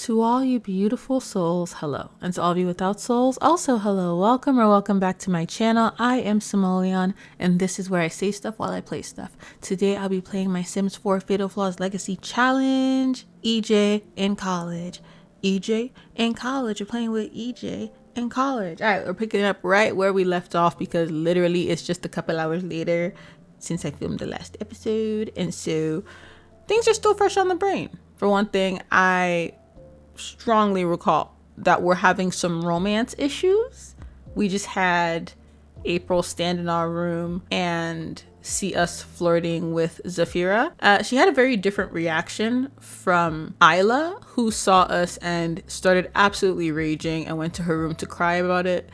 To all you beautiful souls, hello. And to all of you without souls, also hello. Welcome or welcome back to my channel. I am Simollion, and this is where I say stuff while I play stuff. Today I'll be playing my Sims 4 Fatal Flaws Legacy Challenge. EJ in college. EJ in college. We're playing with EJ in college. All right, we're picking it up right where we left off because literally it's just a couple hours later since I filmed the last episode. And so things are still fresh on the brain. For one thing, I strongly recall that we're having some romance issues. We just had April stand in our room and see us flirting with Zafira. She had a very different reaction from Isla, who saw us and started absolutely raging and went to her room to cry about it.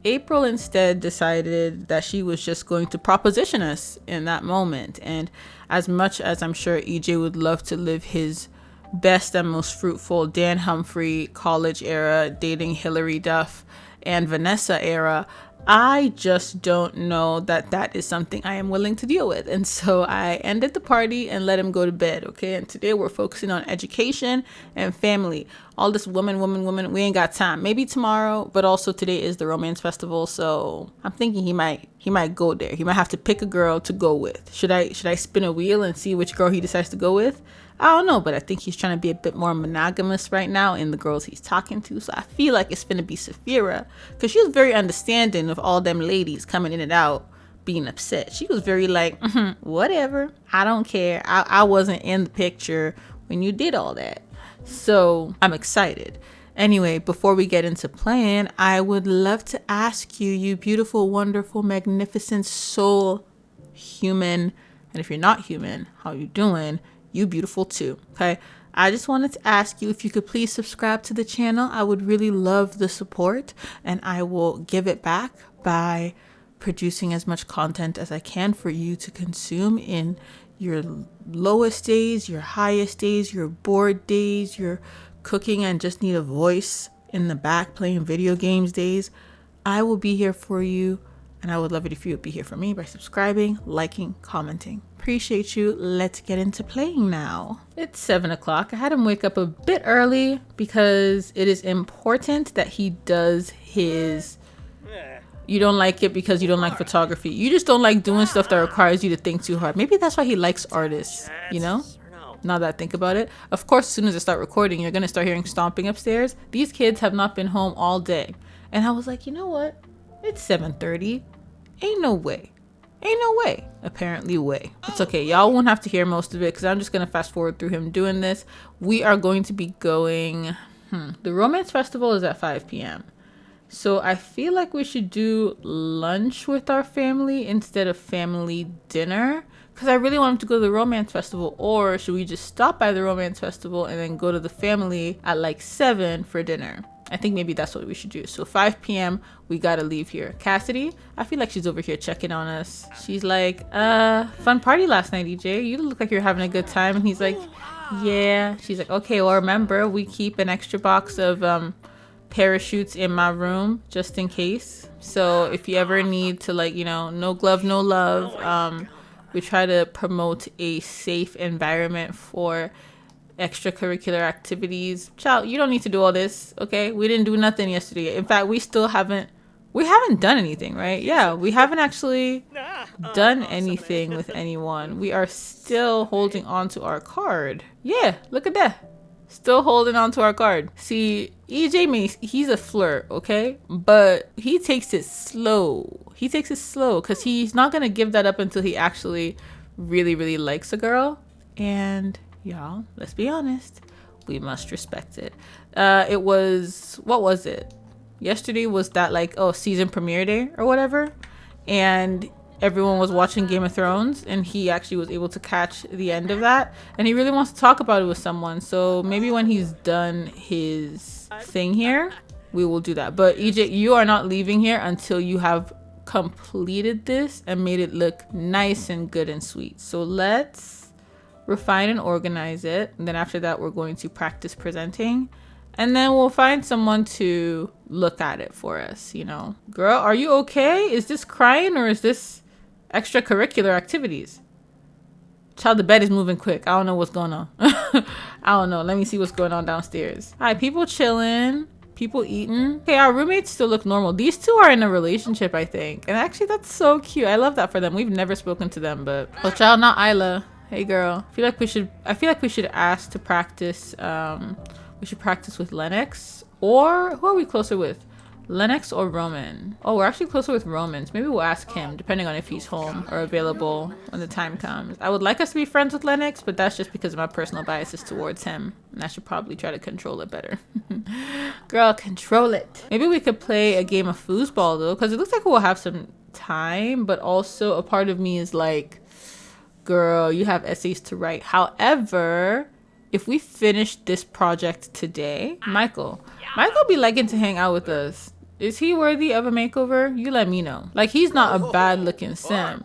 April instead decided that she was just going to proposition us in that moment. And as much as I'm sure EJ would love to live his best and most fruitful Dan Humphrey college era, dating Hillary Duff and Vanessa era, I just don't know that that is something I am willing to deal with. And so I ended the party and let him go to bed. Okay. And today we're focusing on education and family. All this woman, we ain't got time. Maybe tomorrow, but also today is the romance festival. So I'm thinking he might go there. He might have to pick a girl to go with. Should I spin a wheel and see which girl he decides to go with? I don't know, but I think he's trying to be a bit more monogamous right now in the girls he's talking to. So I feel like it's gonna be Safira, because she was very understanding of all them ladies coming in and out being upset. She was very like, whatever, I don't care. I wasn't in the picture when you did all that. So I'm excited. Anyway, before we get into playing, I would love to ask you, you beautiful, wonderful, magnificent soul human, and if you're not human, how you doing? You beautiful too. Okay, I just wanted to ask you if you could please subscribe to the channel. I would really love the support, and I will give it back by producing as much content as I can for you to consume in your lowest days, your highest days, your bored days, your cooking and just need a voice in the back playing video games days. I will be here for you, and I would love it if you would be here for me by subscribing, liking, commenting. Appreciate you. Let's get into playing now. It's 7 o'clock. I had him wake up a bit early because it is important that he does his... You don't like it because you don't like photography. You just don't like doing stuff that requires you to think too hard. Maybe that's why he likes artists, you know? Now that I think about it. Of course, as soon as I start recording, you're going to start hearing stomping upstairs. These kids have not been home all day. And I was like, you know what? It's 7:30. Ain't no way. Apparently way. It's okay. Y'all won't have to hear most of it because I'm just going to fast forward through him doing this. We are going to be going... The romance festival is at 5 p.m. So I feel like we should do lunch with our family instead of family dinner, because I really want him to go to the romance festival. Or should we just stop by the romance festival and then go to the family at like 7 for dinner? I think maybe that's what we should do. So 5 p.m. we gotta leave here. Cassidy, I feel like she's over here checking on us. She's like, fun party last night, EJ. You look like you're having a good time. And he's like, yeah. She's like, okay, well, remember, we keep an extra box of parachutes in my room just in case. So if you ever need to, like, you know, no glove, no love. We try to promote a safe environment for extracurricular activities. Child, you don't need to do all this, okay? We didn't do nothing yesterday. In fact, we haven't done anything, right? Yeah, we haven't actually done anything with anyone. We are still holding on to our card. Yeah, look at that. Still holding on to our card. See, EJ he's a flirt, okay? But he takes it slow. Because he's not going to give that up until he actually really, really likes a girl. And y'all, let's be honest, we must respect it. It was, what was it? Yesterday was that like, season premiere day or whatever. And everyone was watching Game of Thrones, and he actually was able to catch the end of that. And he really wants to talk about it with someone. So maybe when he's done his thing here, we will do that. But EJ, you are not leaving here until you have completed this and made it look nice and good and sweet. So let's refine and organize it, and then after that we're going to practice presenting, and then we'll find someone to look at it for us, you know. Girl, are you okay? Is this crying or is this extracurricular activities? Child, the bed is moving quick. I don't know what's going on. I I don't know. Let me see what's going on downstairs. Hi, people chilling. People eating. Okay, our roommates still look normal. These two are in a relationship, I think. And actually, that's so cute. I love that for them. We've never spoken to them, but oh, child, not Isla. Hey, girl. I feel like we should ask to practice. We should practice with Lennox, or who are we closer with? Lennox or Roman? Oh, we're actually closer with Romans. Maybe we'll ask him, depending on if he's home or available when the time comes. I would like us to be friends with Lennox, but that's just because of my personal biases towards him. And I should probably try to control it better. Girl, control it. Maybe we could play a game of foosball, though, because it looks like we'll have some time, but also a part of me is like, girl, you have essays to write. However, if we finish this project today, Michael be liking to hang out with us. Is he worthy of a makeover? You let me know. Like, he's not a bad looking sim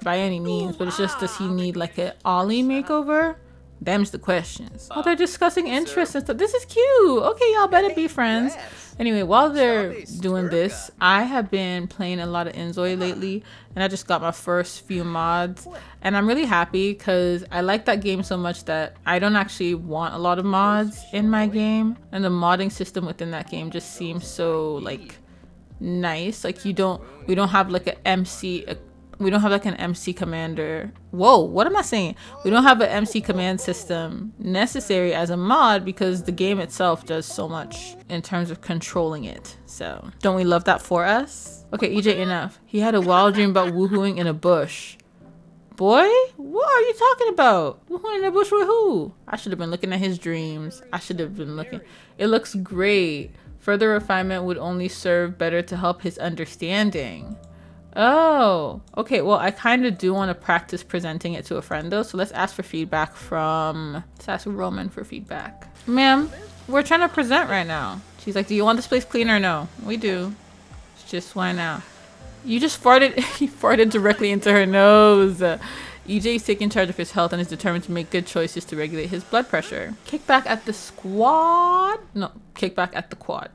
by any means, but it's just, does he need like an Ollie makeover? Them's the questions. Oh, they're discussing interests and stuff. This is cute. Okay, y'all better be friends. Anyway, while they're doing this, I have been playing a lot of Enzoy lately, and I just got my first few mods, and I'm really happy because I like that game so much that I don't actually want a lot of mods in my game, and the modding system within that game just seems so like nice. Like we don't have like an MC. We don't have like an MC commander. Whoa, what am I saying? We don't have an MC command system necessary as a mod because the game itself does so much in terms of controlling it. So don't we love that for us? Okay, EJ, enough. He had a wild dream about woohooing in a bush. Boy, what are you talking about? Woohooing in a bush with who? I should have been looking at his dreams. I should have been looking. It looks great. Further refinement would only serve better to help his understanding. Oh, okay. Well, I kind of do want to practice presenting it to a friend though. So let's ask for feedback let's ask Roman for feedback. Ma'am, we're trying to present right now. She's like, do you want this place clean or no? We do. It's just, why now? You just farted. You farted directly into her nose. EJ is taking charge of his health and is determined to make good choices to regulate his blood pressure. Kick back at the squad? No, kick back at the quad.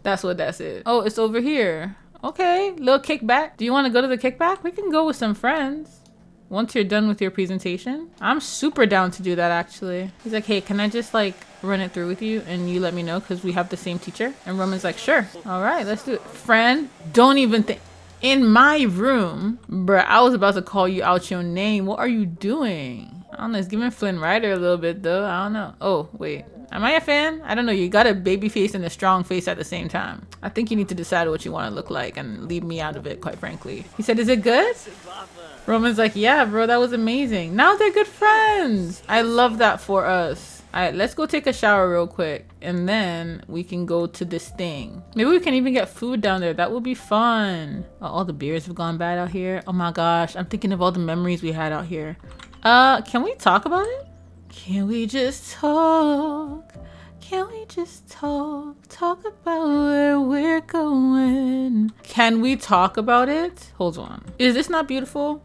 That's what that is. Oh, it's over here. Okay, little kickback. Do you want to go to the kickback? We can go with some friends once you're done with your presentation. I'm super down to do that, actually. He's like, hey, can I just like run it through with you and you let me know because we have the same teacher? And Roman's like, sure. All right, let's do it. Friend, don't even think. In my room, bruh, I was about to call you out your name. What are you doing? I don't know. It's giving Flynn Rider a little bit, though. I don't know. Oh, wait. Am I a fan? I don't know. You got a baby face and a strong face at the same time. I think you need to decide what you want to look like and leave me out of it, quite frankly. He said, is it good? Roman's like, yeah, bro, that was amazing. Now they're good friends. I love that for us. All right, let's go take a shower real quick. And then we can go to this thing. Maybe we can even get food down there. That would be fun. Oh, all the beers have gone bad out here. Oh my gosh. I'm thinking of all the memories we had out here. Can we talk about it? Can we just talk? Can we just talk? Talk about where we're going. Can we talk about it? Hold on. Is this not beautiful?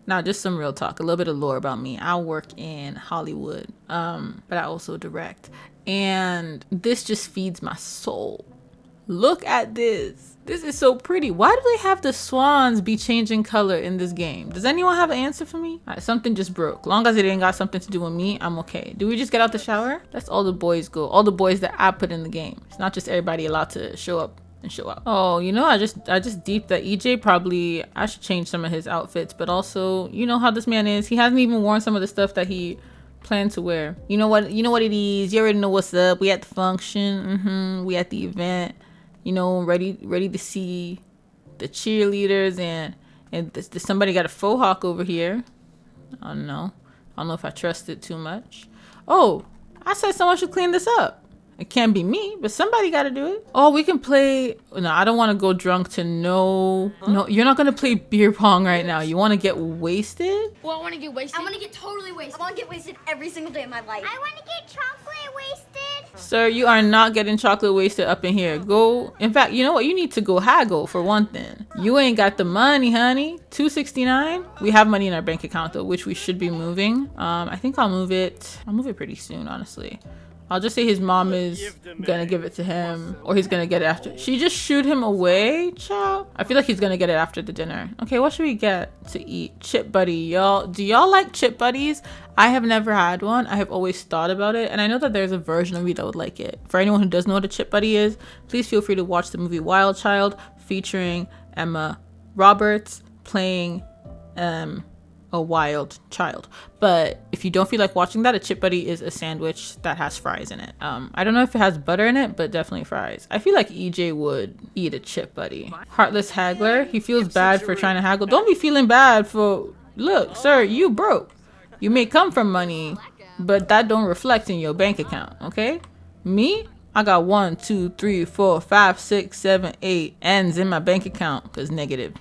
Nah, just some real talk. A little bit of lore about me. I work in Hollywood, but I also direct. And this just feeds my soul. Look at this. This is so pretty. Why do they have the swans be changing color in this game? Does anyone have an answer for me? All right, something just broke. Long as it ain't got something to do with me, I'm okay. Do we just get out the shower? That's all the boys go. All the boys that I put in the game. It's not just everybody allowed to show up and show out. Oh, you know, I just deeped that EJ probably, I should change some of his outfits, but also, you know how this man is. He hasn't even worn some of the stuff that he planned to wear. You know what it is. You already know what's up. We at the function. We at the event. You know, ready to see the cheerleaders and somebody got a faux hawk over here. I don't know if I trust it too much. Oh, I said someone should clean this up. It can't be me, but somebody got to do it. Oh, we can play. No, I don't want to go drunk to no. No, you're not going to play beer pong right now. You want to get wasted? Well, I want to get wasted. I want to get totally wasted. I want to get wasted every single day of my life. I want to get chocolate wasted. Sir, you are not getting chocolate wasted up in here. Go. In fact, you know what? You need to go haggle for one thing. You ain't got the money, honey. $269. We have money in our bank account though, which we should be moving. I think I'll move it. I'll move it pretty soon, honestly. I'll just say his mom is gonna give it to him, or he's gonna get it after. She just shooed him away, child. I feel like he's gonna get it after the dinner. Okay, what should we get to eat? Chip buddy, y'all. Do y'all like chip buddies? I have never had one. I have always thought about it, and I know that there's a version of me that would like it. For anyone who does know what a chip buddy is, please feel free to watch the movie Wild Child, featuring Emma Roberts playing a wild child. But if you don't feel like watching that, a chip buddy is a sandwich that has fries in it. I don't know if it has butter in it, but definitely fries. I feel like EJ would eat a chip buddy. Heartless haggler, he feels bad for trying to haggle. Don't be feeling bad for, look sir, you broke. You may come from money, but that don't reflect in your bank account. Okay, me, I got 1, 2, 3, 4, 5, 6, 7, 8 ends in my bank account because negative.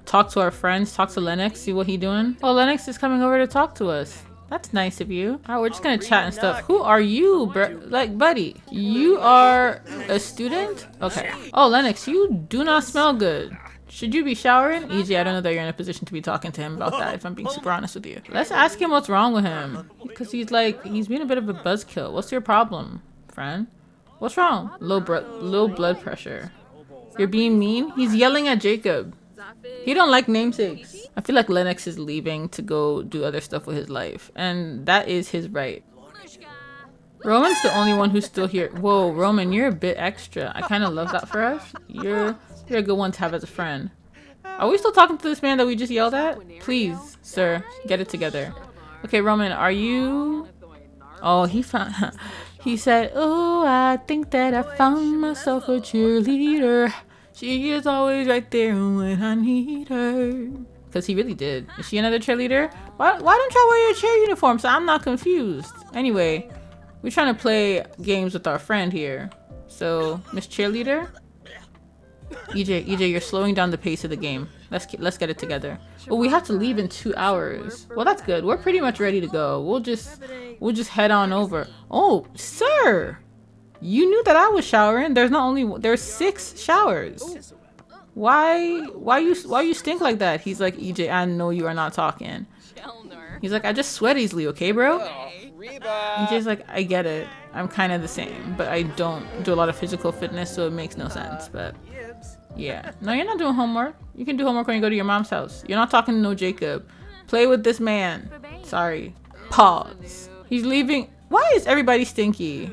Talk to our friends, talk to Lennox, see what he doing. Oh, Lennox is coming over to talk to us. That's nice of you. All right, we're just gonna chat and stuff. Who are you, like, buddy? You are a student? Okay. Oh, Lennox, you do not smell good. Should you be showering? EJ, I don't know that you're in a position to be talking to him about that, if I'm being super honest with you. Let's ask him what's wrong with him. Because he's being a bit of a buzzkill. What's your problem, friend? What's wrong? Low blood pressure. You're being mean? He's yelling at Jacob. He don't like namesakes. I feel like Lennox is leaving to go do other stuff with his life. And that is his right. Roman's the only one who's still here. Whoa, Roman, you're a bit extra. I kind of love that for us. You're a good one to have as a friend. Are we still talking to this man that we just yelled at? Please, sir, get it together. Okay, Roman, are you... Oh, he found... He said, oh, I think that I found myself a cheerleader. She is always right there when I need her. Because he really did. Is she another cheerleader? Why don't y'all wear your cheer uniform so I'm not confused? Anyway, we're trying to play games with our friend here. So, Miss Cheerleader? EJ, you're slowing down the pace of the game. Let's get it together. Oh, we have to leave in 2 hours. Well, that's good. We're pretty much ready to go. We'll just head on over. Oh, sir, you knew that I was showering. There's 6 showers. Why you stink like that? He's like, EJ, I know you are not talking. He's like, I just sweat easily, okay, bro? EJ's like, I get it. I'm kind of the same, but I don't do a lot of physical fitness, so it makes no sense. But yeah, no, you're not doing homework. You can do homework when you go to your mom's house. You're not talking to no Jacob. Play with this man. Sorry. Pause. He's leaving. Why is everybody stinky?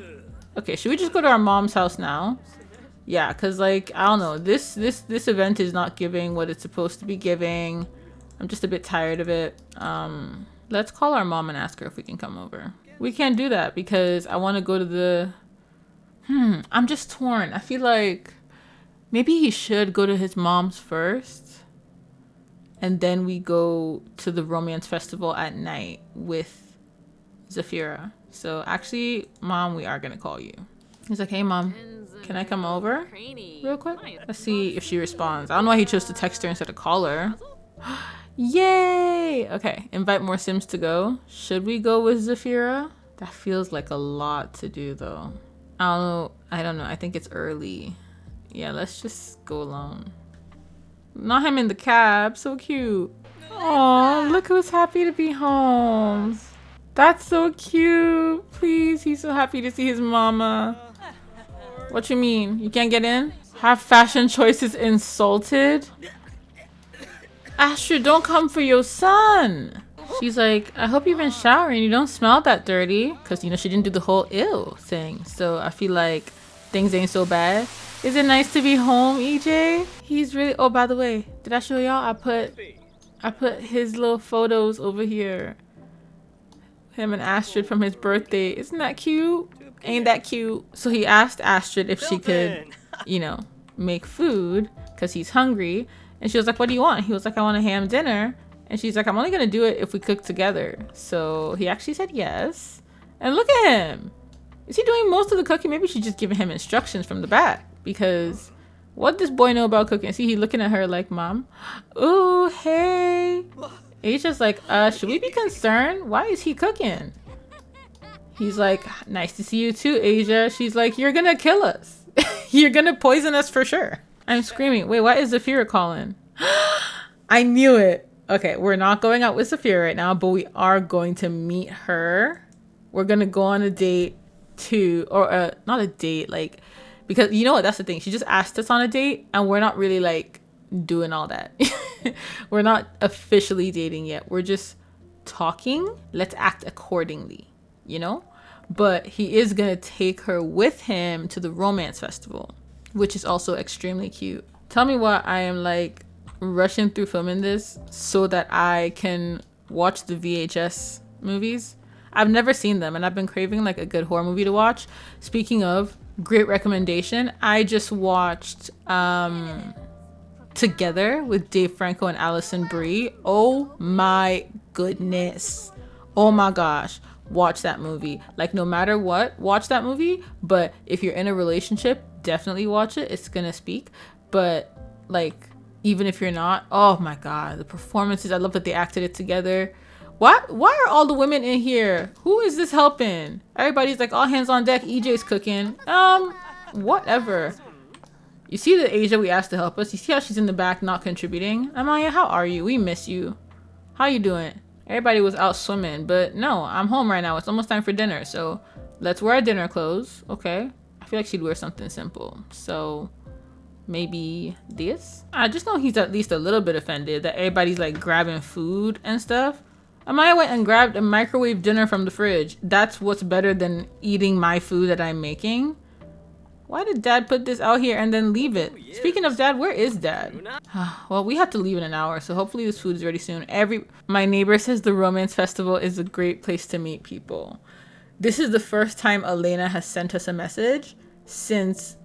Okay, should we just go to our mom's house now? Yeah, because like, I don't know. This event is not giving what it's supposed to be giving. I'm just a bit tired of it. Let's call our mom and ask her if we can come over. We can't do that because I want to go to the... I'm just torn. I feel like maybe he should go to his mom's first. And then we go to the romance festival at night with Zafira. So actually, Mom, we are going to call you. He's like, hey, Mom, can I come over real quick? Let's see if she responds. I don't know why he chose to text her instead of call her. Yay! Okay, invite more Sims to go. Should we go with Zafira? That feels like a lot to do, though. I don't know. I think it's early. Yeah, let's just go alone. Not him in the cab. So cute. Aw, look who's happy to be home. That's so cute. Please, he's so happy to see his mama. What you mean? You can't get in? Have fashion choices insulted? Astrid, don't come for your son. She's like, I hope you've been showering. You don't smell that dirty. Because, you know, she didn't do the whole ill thing. So I feel like things ain't so bad. Is it nice to be home, EJ? He's really... Oh, by the way, did I show y'all? I put his little photos over here. Him and Astrid from his birthday. Isn't that cute? Ain't that cute? So he asked Astrid if she could, you know, make food because he's hungry. And she was like, what do you want? He was like, I want a ham dinner. And she's like, I'm only going to do it if we cook together. So he actually said yes. And look at him. Is he doing most of the cooking? Maybe she's just giving him instructions from the back. Because what does boy know about cooking? See, he's looking at her like, Mom. Ooh, hey. Asia's like, should we be concerned? Why is he cooking? He's like, nice to see you too, Asia. She's like, you're going to kill us. You're going to poison us for sure. I'm screaming. Wait, why is Zafira calling? I knew it. Okay, we're not going out with Zafira right now, but we are going to meet her we're gonna go on a date to, or not a date, like, because you know what, that's the thing, she just asked us on a date and we're not really like doing all that. We're not officially dating yet, we're just talking. Let's act accordingly, you know. But he is gonna take her with him to the romance festival, which is also extremely cute. Tell me why I am like rushing through filming this so that I can watch the VHS movies. I've never seen them and I've been craving like a good horror movie to watch. Speaking of, great recommendation, I just watched Together with Dave Franco and Alison Brie. Oh my goodness. Oh my gosh. Watch that movie. Like, no matter what, watch that movie. But if you're in a relationship, definitely watch it. It's gonna speak. But like, even if you're not, oh my god, the performances, I love that they acted it together. Why are all the women in here? Who is this helping? Everybody's like all hands on deck. EJ's cooking. Whatever. You see the Asia we asked to help us? You see how she's in the back not contributing? Amaya, how are you? We miss you. How you doing? Everybody was out swimming, but no, I'm home right now. It's almost time for dinner, so let's wear our dinner clothes. Okay. I feel like she'd wear something simple. So maybe this? I just know he's at least a little bit offended that everybody's like grabbing food and stuff. Amaya went and grabbed a microwave dinner from the fridge. That's what's better than eating my food that I'm making. Why did dad put this out here and then leave it? Speaking of dad, where is dad? Well, we have to leave in an hour, so hopefully this food is ready soon. My neighbor says the romance festival is a great place to meet people. This is the first time Elena has sent us a message since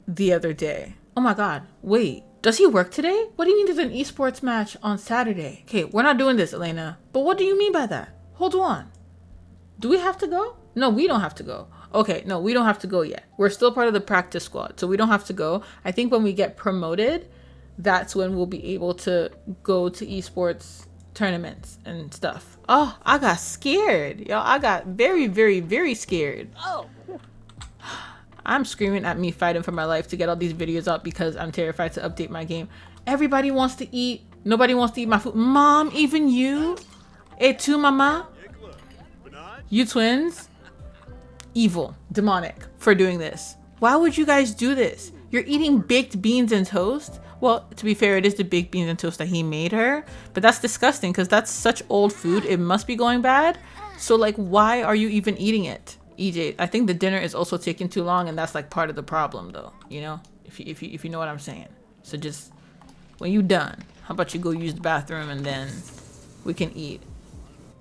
the other day. Oh my god, wait. Does he work today? What do you mean there's an esports match on Saturday? Okay, we're not doing this, Elena. But what do you mean by that? Hold on. Do we have to go? No, we don't have to go. Okay, no, we don't have to go yet. We're still part of the practice squad, so we don't have to go. I think when we get promoted, that's when we'll be able to go to esports tournaments and stuff. Oh, I got scared. Y'all, I got very, very, very scared. Oh. I'm screaming at me fighting for my life to get all these videos up because I'm terrified to update my game. Everybody wants to eat. Nobody wants to eat my food. Mom, even you? Et tu, mama? You twins? Evil, demonic for doing this. Why would you guys do this? You're eating baked beans and toast? Well, to be fair, it is the baked beans and toast that he made her, but that's disgusting because that's such old food. It must be going bad. So like, why are you even eating it? EJ, I think the dinner is also taking too long, and that's like part of the problem though, you know, if you know what I'm saying. So just when you done, how about you go use the bathroom and then we can eat.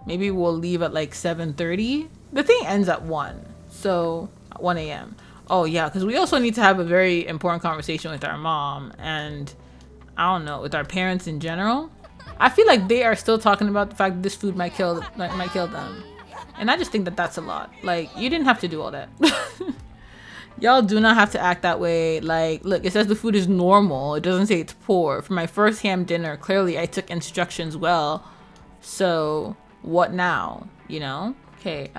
Maybe we'll leave at like 7:30. The thing ends at 1, so 1 a.m. Oh yeah, because we also need to have a very important conversation with our mom and I don't know, with our parents in general. I feel like they are still talking about the fact that this food might kill them. And I just think that that's a lot. Like, you didn't have to do all that. Y'all do not have to act that way. Like, look, it says the food is normal. It doesn't say it's poor. For my first ham dinner, clearly I took instructions well. So, what now? You know? Okay,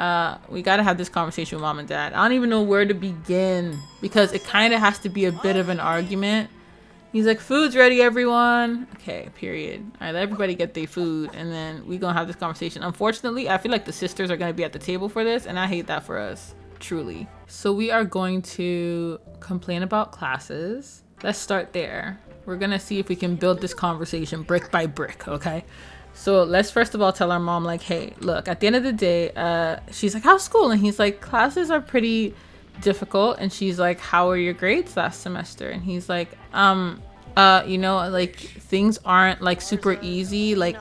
we gotta have this conversation with mom and dad. I don't even know where to begin because it kind of has to be a bit of an argument. He's like, food's ready, everyone. Okay, period. All right, let everybody get their food, and then we gonna have this conversation. Unfortunately, I feel like the sisters are gonna be at the table for this, and I hate that for us, truly. So we are going to complain about classes. Let's start there. We're gonna see if we can build this conversation brick by brick, okay? So let's first of all tell our mom, like, hey, look, at the end of the day, she's like, how's school? And he's like, classes are pretty difficult. And she's like, how are your grades last semester? And he's like, you know, like things aren't like super easy. Like,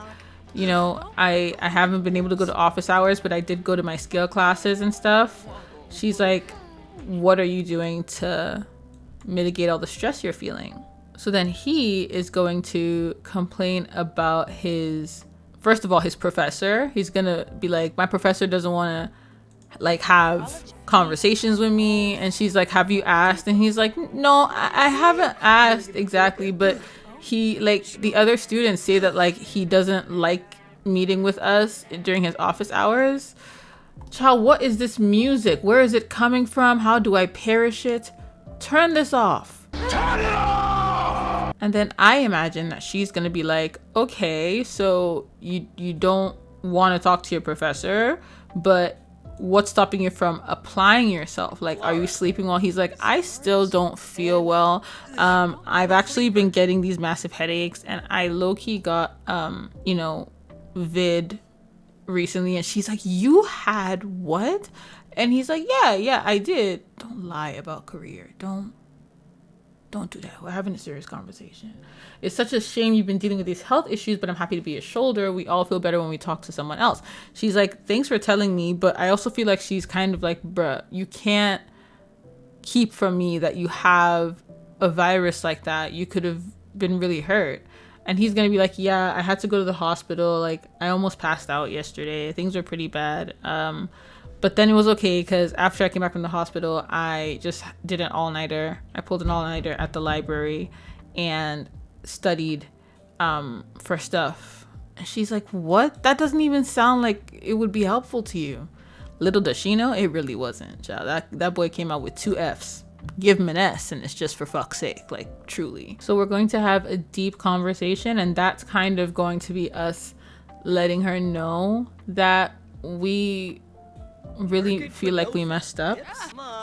you know, I haven't been able to go to office hours, but I did go to my skill classes and stuff. She's like, what are you doing to mitigate all the stress you're feeling? So then he is going to complain about first of all, his professor. He's gonna be like, my professor doesn't want to like have conversations with me. And she's like, have you asked? And he's like, no, I haven't asked exactly, but he, like, the other students say that like he doesn't like meeting with us during his office hours. Child, what is this music? Where is it coming from? How do I perish it? Turn this off. Turn it off! And then I imagine that she's gonna be like, okay, so you don't want to talk to your professor, but what's stopping you from applying yourself? Like, are you sleeping well? He's like, I still don't feel well. I've actually been getting these massive headaches, and I low-key got, you know, vid recently. And she's like, you had what? And he's like, yeah, I did. Don't lie about career. Don't do that. We're having a serious conversation. It's such a shame you've been dealing with these health issues, but I'm happy to be a shoulder. We all feel better when we talk to someone else. She's like, thanks for telling me, but I also feel like she's kind of like, bruh, you can't keep from me that you have a virus like that. You could have been really hurt. And he's gonna be like, yeah, I had to go to the hospital. Like, I almost passed out yesterday. Things were pretty bad. But then it was okay, because after I came back from the hospital, I just did an all-nighter. I pulled an all-nighter at the library and studied for stuff. And she's like, what? That doesn't even sound like it would be helpful to you. Little does she know, it really wasn't, child. That boy came out with 2 Fs. Give him an S, and it's just for fuck's sake, like, truly. So we're going to have a deep conversation, and that's kind of going to be us letting her know that we really feel like we messed up.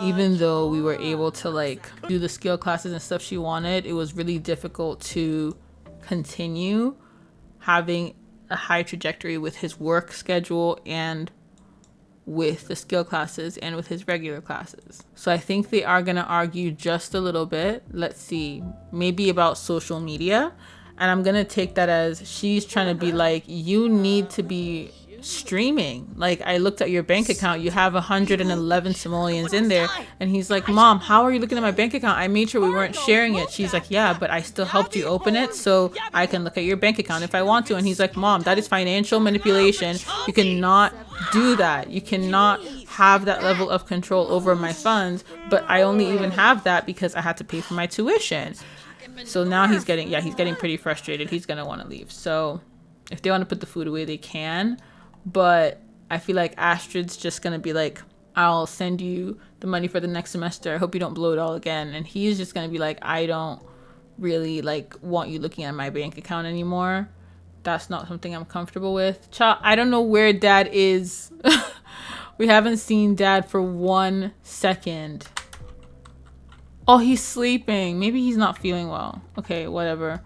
Even though we were able to like do the skill classes and stuff she wanted, it was really difficult to continue having a high trajectory with his work schedule and with the skill classes and with his regular classes. So I think they are going to argue just a little bit. Let's see, maybe about social media. And I'm going to take that as she's trying to be like, you need to be streaming. Like, I looked at your bank account, you have 111 simoleons in there. And he's like, Mom, how are you looking at my bank account? I made sure we weren't sharing it. She's like, yeah, but I still helped you open it so I can look at your bank account if I want to. And he's like, Mom, that is financial manipulation. You cannot do that. You cannot have that level of control over my funds. But I only even have that because I had to pay for my tuition. So now he's getting pretty frustrated. He's gonna want to leave. So if they want to put the food away, they can. But I feel like Astrid's just gonna be like, I'll send you the money for the next semester. I hope you don't blow it all again. And he's just gonna be like, I don't really like want you looking at my bank account anymore. That's not something I'm comfortable with. Child, I don't know where Dad is. We haven't seen Dad for 1 second. Oh, he's sleeping. Maybe he's not feeling well. Okay, whatever.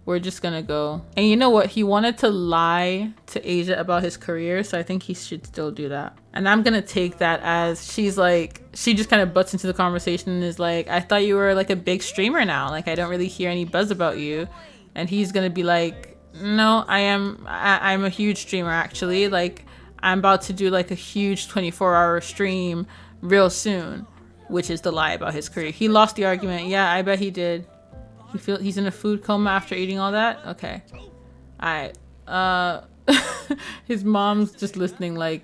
We're just gonna go. And you know what? He wanted to lie to Asia about his career, so I think he should still do that. And I'm gonna take that as she's like, she just kind of butts into the conversation and is like, I thought you were like a big streamer now. Like, I don't really hear any buzz about you. And he's gonna be like, no, I'm a huge streamer actually. Like, I'm about to do like a huge 24-hour stream real soon, which is the lie about his career. He lost the argument. Yeah, I bet he did. He's in a food coma after eating all that? Okay. Alright. His mom's just listening like,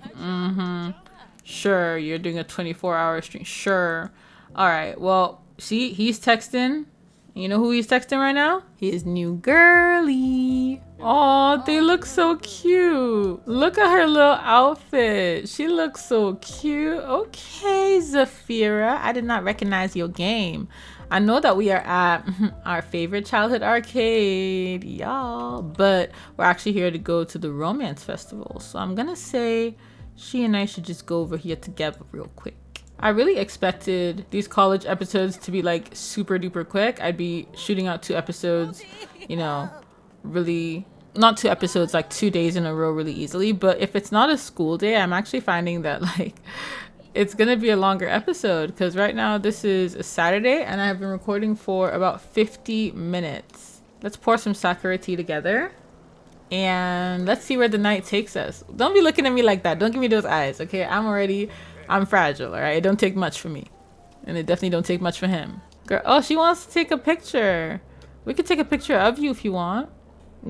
sure, you're doing a 24-hour stream. Sure. Alright, well, see, he's texting. You know who he's texting right now? His new girlie. Oh, they look so cute. Look at her little outfit. She looks so cute. Okay, Zafira. I did not recognize your game. I know that we are at our favorite childhood arcade, y'all, but we're actually here to go to the romance festival. So I'm gonna say she and I should just go over here together real quick. I really expected these college episodes to be like super duper quick. I'd be shooting out 2 episodes, you know, really, not 2 episodes, like 2 days in a row really easily. But if it's not a school day, I'm actually finding that like it's gonna be a longer episode, because right now this is a Saturday and I've been recording for about 50 minutes. Let's pour some sakura tea together and let's see where the night takes us. Don't be looking at me like that. Don't give me those eyes, okay? I'm fragile, all right? It don't take much for me, and it definitely don't take much for him. Girl, oh, she wants to take a picture. We could take a picture of you if you want.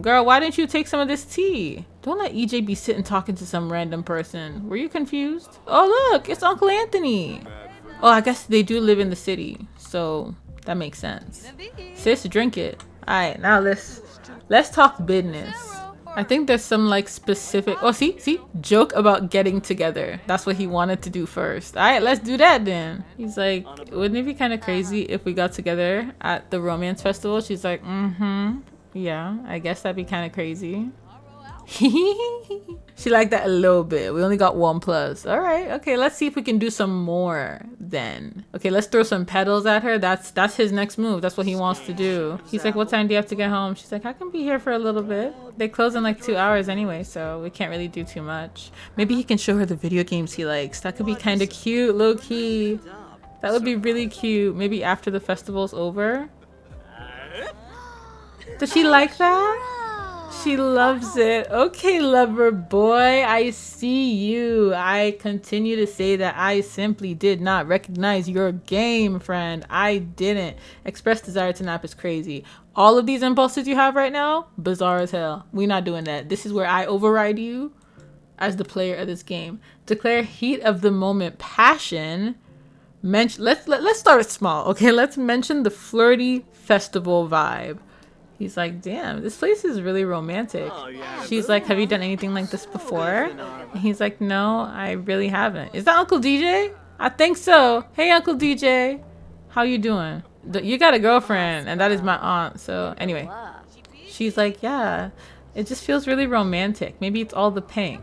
Girl, why didn't you take some of this tea? Don't let EJ be sitting talking to some random person. Were you confused? Oh, look, it's Uncle Anthony. Oh, I guess they do live in the city, so that makes sense. Sis, drink it. All right, now let's talk business. I think there's some like specific, oh, see, joke about getting together. That's what he wanted to do first. All right, let's do that then. He's like, wouldn't it be kind of crazy if we got together at the romance festival? She's like, yeah, I guess that'd be kind of crazy. She liked that a little bit. We only got 1+. All right. Okay, let's see if we can do some more then. Okay, let's throw some petals at her. That's his next move. That's what he wants to do. He's like, what time do you have to get home? She's like, I can be here for a little bit. They close in like 2 hours anyway, so we can't really do too much. Maybe he can show her the video games he likes. That could be kind of cute, low key. That would be really cute. Maybe after the festival's over. Does she like that? She loves it. Okay, lover boy, I see you. I continue to say that I simply did not recognize your game, friend. I didn't. Express desire to nap is crazy. All of these impulses you have right now, bizarre as hell. We're not doing that. This is where I override you as the player of this game. Declare heat of the moment passion. Let's start small, okay? Let's mention the flirty festival vibe. He's like, damn, this place is really romantic. Oh, yeah. She's like, have you done anything like this before? And he's like, no, I really haven't. Is that Uncle DJ? I think so. Hey, Uncle DJ. How you doing? You got a girlfriend, and that is my aunt. So anyway, she's like, yeah, it just feels really romantic. Maybe it's all the pink.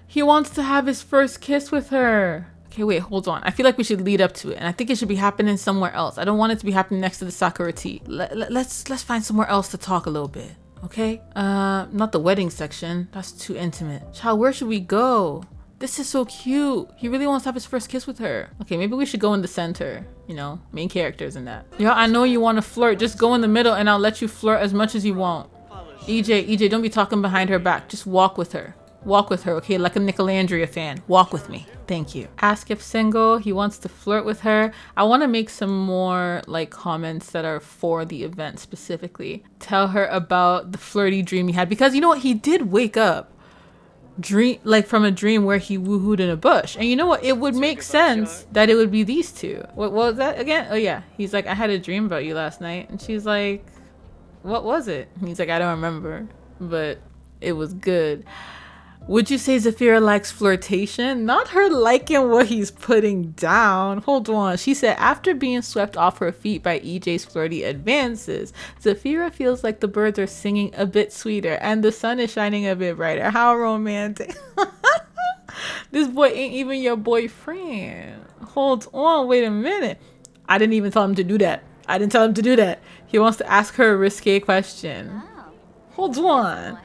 He wants to have his first kiss with her. Okay, wait, hold on. I feel like we should lead up to it, and I think it should be happening somewhere else. I don't want it to be happening next to the Sakura tea. Let's find somewhere else to talk a little bit, okay? Not the wedding section. That's too intimate. Child, where should we go? This is so cute. He really wants to have his first kiss with her. Okay, maybe we should go in the center. You know, main characters in that. Yo, I know you want to flirt. Just go in the middle, and I'll let you flirt as much as you want. EJ, don't be talking behind her back. Just walk with her. Walk with her, okay? Like a Nicolandria fan. Walk with me. Thank you. Ask if single. He wants to flirt with her. I want to make some more like comments that are for the event specifically. Tell her about the flirty dream he had, because you know what? He did wake up from a dream where he woohooed in a bush. And you know what? It would make sense that it would be these two. What was that again? Oh yeah. He's like, I had a dream about you last night. And she's like, what was it? And he's like, I don't remember, but it was good. Would you say Zafira likes flirtation? Not her liking what he's putting down. Hold on. She said, after being swept off her feet by EJ's flirty advances, Zafira feels like the birds are singing a bit sweeter and the sun is shining a bit brighter. How romantic. This boy ain't even your boyfriend. Hold on. Wait a minute. I didn't even tell him to do that. I didn't tell him to do that. He wants to ask her a risque question. Hold on.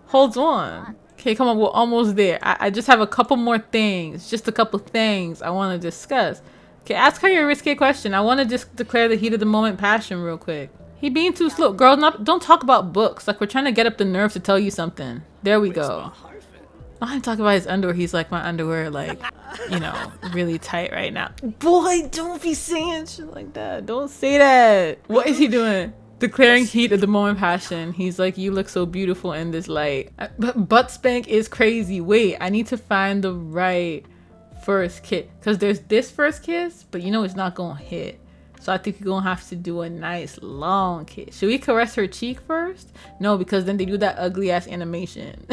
Hold on. Okay, come on, we're almost there. I just have a couple more things. Just a couple things I want to discuss. Okay, ask her your risque question. I want to just declare the heat of the moment passion real quick. He being too slow. Girl, don't talk about books. Like, we're trying to get up the nerve to tell you something. There we go. I'm talking about his underwear. He's like, my underwear, like, you know, really tight right now. Boy, don't be saying shit like that. Don't say that. What is he doing? Declaring heat of the moment passion. He's like, you look so beautiful in this light. But butt spank is crazy. Wait, I need to find the right first kiss. Because there's this first kiss, but you know it's not going to hit. So I think you're going to have to do a nice long kiss. Should we caress her cheek first? No, because then they do that ugly ass animation.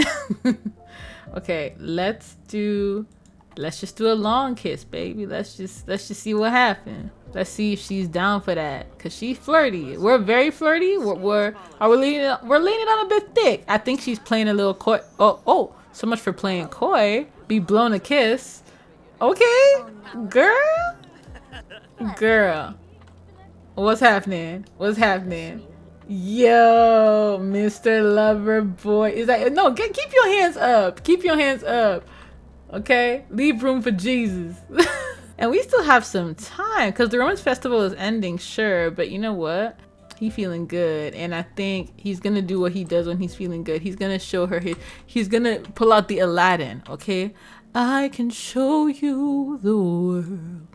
Okay, let's just do a long kiss, baby. Let's just see what happens. Let's see if she's down for that, cause she's flirty. We're very flirty. We're leaning on a bit thick. I think she's playing a little coy. Oh, so much for playing coy. Be blown a kiss. Okay, girl. What's happening? Yo, Mr. Lover Boy. Is that no? Keep your hands up. Keep your hands up. Okay, leave room for Jesus. And we still have some time because the Romance Festival is ending, sure, but you know what? He's feeling good, and I think he's gonna do what he does when he's feeling good. He's gonna show her he's gonna pull out the Aladdin, okay? I can show you the world,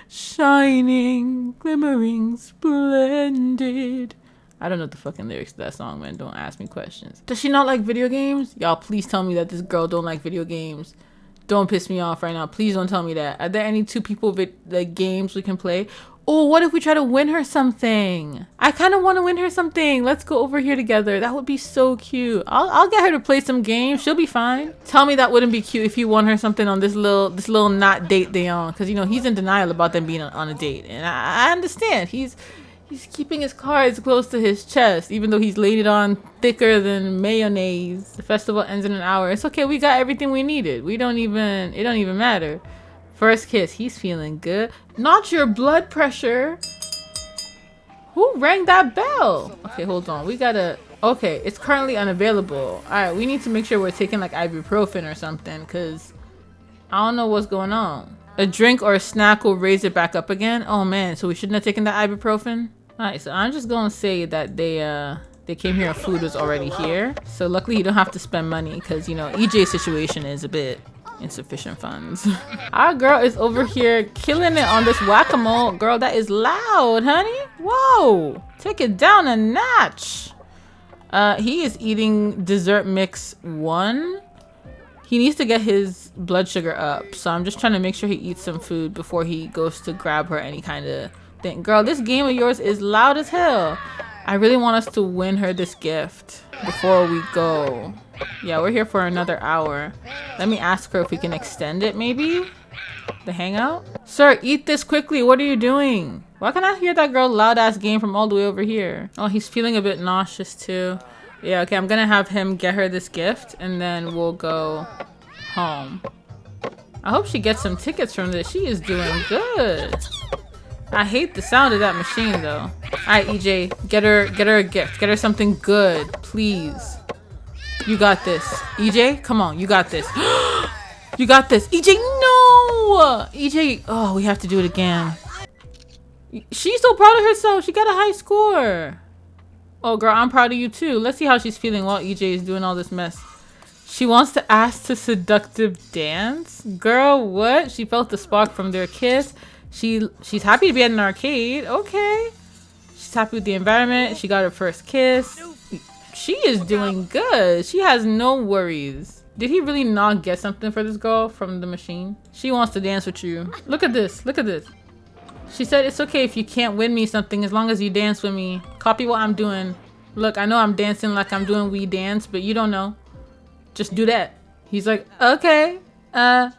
shining, glimmering, splendid. I don't know the fucking lyrics to that song, man. Don't ask me questions. Does she not like video games? Y'all, please tell me that this girl don't like video games. Don't piss me off right now. Please don't tell me that. Are there any two people with like games we can play? Oh, what if we try to win her something? I kind of want to win her something. Let's go over here together. That would be so cute. I'll get her to play some games. She'll be fine. Tell me that wouldn't be cute if you won her something on this little not date they on. Because, you know, he's in denial about them being on a date. And I understand. He's He's keeping his cards close to his chest, even though he's laid it on thicker than mayonnaise. The festival ends in an hour. It's okay, we got everything we needed. It don't even matter. First kiss, he's feeling good. Not your blood pressure. Who rang that bell? Okay, hold on. We gotta, okay, it's currently unavailable. All right, we need to make sure we're taking like ibuprofen or something, because I don't know what's going on. A drink or a snack will raise it back up again. Oh man, so we shouldn't have taken the ibuprofen? Alright, so I'm just gonna say that they came here and food was already here. So luckily you don't have to spend money because, you know, EJ's situation is a bit insufficient funds. Our girl is over here killing it on this whack-a-mole. Girl, that is loud, honey. Whoa, take it down a notch. He is eating dessert mix 1. He needs to get his blood sugar up. So I'm just trying to make sure he eats some food before he goes to grab her any kind of thing. Girl, this game of yours is loud as hell. I really want us to win her this gift before we go. Yeah, we're here for another hour. Let me ask her if we can extend it, maybe? The hangout? Sir, eat this quickly. What are you doing? Why can I hear that girl loud ass game from all the way over here? Oh, he's feeling a bit nauseous too. Yeah, okay, I'm gonna have him get her this gift and then we'll go home. I hope she gets some tickets from this. She is doing good. I hate the sound of that machine though. Alright, EJ, get her a gift. Get her something good, please. You got this. EJ, come on, you got this. You got this. EJ, no! EJ, oh, we have to do it again. She's so proud of herself. She got a high score. Oh, girl, I'm proud of you too. Let's see how she's feeling while EJ is doing all this mess. She wants to ask to seductive dance? Girl, what? She felt the spark from their kiss. She's happy to be at an arcade. Okay. She's happy with the environment. She got her first kiss. She is doing good. She has no worries. Did he really not get something for this girl from the machine? She wants to dance with you. Look at this. Look at this. She said it's okay if you can't win me something as long as you dance with me. Copy what I'm doing. Look, I know I'm dancing like I'm doing We Dance, but you don't know. Just do that. He's like, okay. I'm